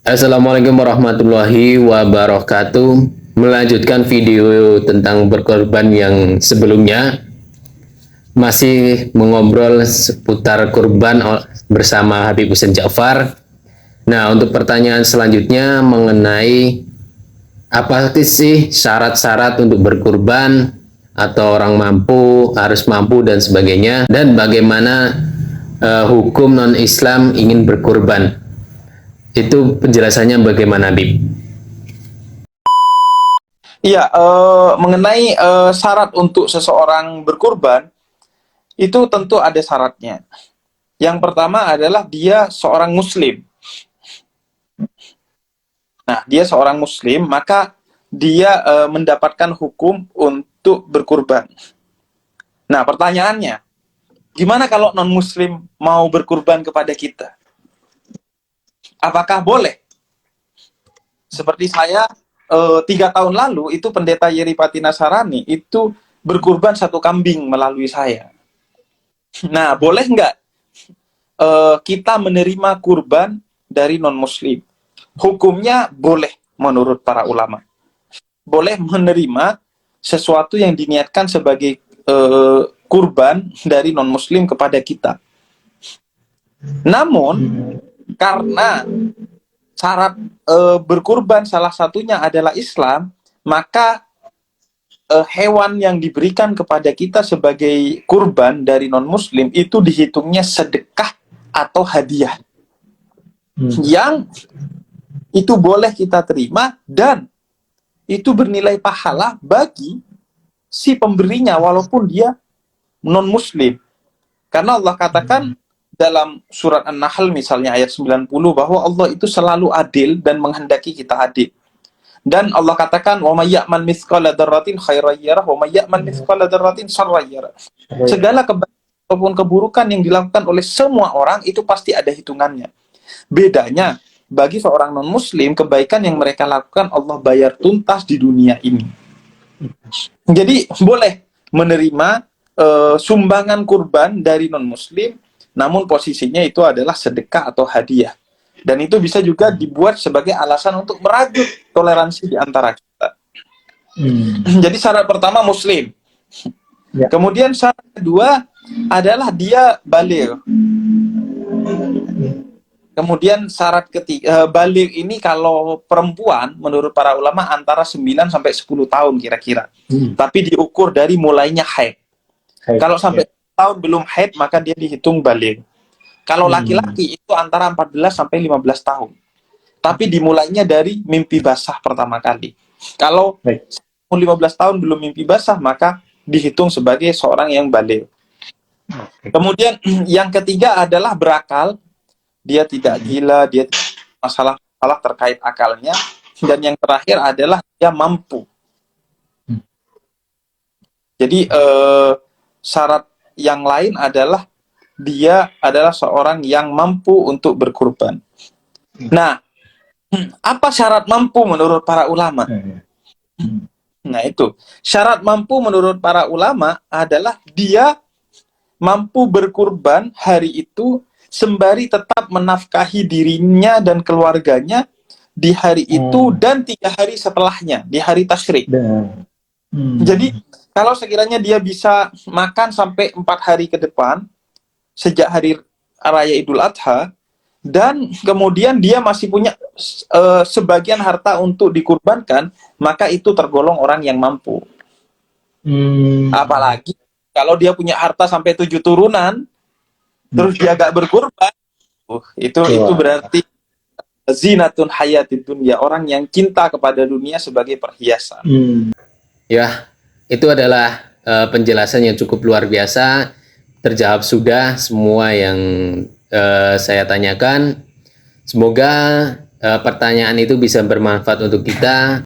Assalamualaikum warahmatullahi wabarakatuh. Melanjutkan video tentang berkorban yang sebelumnya, masih mengobrol seputar kurban bersama Habib Husain Ja'far. Nah, untuk pertanyaan selanjutnya mengenai apa sih syarat-syarat untuk berkurban, atau orang mampu, harus mampu dan sebagainya, dan bagaimana hukum non-Islam ingin berkurban. Itu penjelasannya bagaimana, Bib? Iya, mengenai syarat untuk seseorang berkurban, itu tentu ada syaratnya. Yang pertama adalah dia seorang muslim. Nah, dia seorang muslim, maka dia mendapatkan hukum untuk berkurban. Nah, pertanyaannya, gimana kalau non-muslim mau berkurban kepada kita? Apakah boleh? Seperti saya, 3 tahun lalu, itu pendeta Yeripati Nasarani, itu berkurban 1 kambing melalui saya. Nah, boleh nggak kita menerima kurban dari non-muslim? Hukumnya boleh menurut para ulama. Boleh menerima sesuatu yang diniatkan sebagai kurban dari non-muslim kepada kita. Namun, karena syarat berkurban salah satunya adalah Islam, maka hewan yang diberikan kepada kita sebagai kurban dari non-muslim itu dihitungnya sedekah atau hadiah. Yang itu boleh kita terima dan itu bernilai pahala bagi si pemberinya walaupun dia non-muslim. Karena Allah katakan dalam surat An-Nahl misalnya ayat 90 bahwa Allah itu selalu adil dan menghendaki kita adil. Dan Allah katakan wa may ya'mal mithqala dzarratin khairan yarah wa may ya'mal mithqala dzarratin syarran yarah. Segala kebaikan ataupun keburukan yang dilakukan oleh semua orang itu pasti ada hitungannya. Bedanya bagi seorang non-muslim, kebaikan yang mereka lakukan Allah bayar tuntas di dunia ini. Jadi boleh menerima sumbangan kurban dari non-muslim, namun posisinya itu adalah sedekah atau hadiah. Dan itu bisa juga dibuat sebagai alasan untuk merajut toleransi di antara kita. Jadi syarat pertama muslim. Ya. Kemudian syarat kedua adalah dia baligh. Kemudian syarat ketiga, baligh ini kalau perempuan menurut para ulama antara 9 sampai 10 tahun kira-kira. Tapi diukur dari mulainya haid. Kalau sampai tahun belum haid maka dia dihitung baligh. Kalau laki-laki itu antara 14 sampai 15 tahun. Tapi dimulainya dari mimpi basah pertama kali. Kalau 15 tahun belum mimpi basah maka dihitung sebagai seorang yang baligh. Kemudian yang ketiga adalah berakal. Dia tidak gila, dia masalah terkait akalnya. Dan yang terakhir adalah dia mampu. Jadi syarat yang lain adalah dia adalah seorang yang mampu untuk berkurban. Nah, apa syarat mampu menurut para ulama? Nah itu, syarat mampu menurut para ulama adalah dia mampu berkurban hari itu sembari tetap menafkahi dirinya dan keluarganya di hari itu dan 3 hari setelahnya, di hari tasyrik. Jadi, kalau sekiranya dia bisa makan sampai 4 hari ke depan, sejak hari raya Idul Adha, dan kemudian dia masih punya sebagian harta untuk dikurbankan, maka itu tergolong orang yang mampu. Apalagi kalau dia punya harta sampai 7 turunan, terus dia gak berkurban, itu berarti zinatun hayatid dunya, orang yang cinta kepada dunia sebagai perhiasan. Ya, itu adalah penjelasan yang cukup luar biasa. Terjawab sudah semua yang saya tanyakan. Semoga pertanyaan itu bisa bermanfaat untuk kita.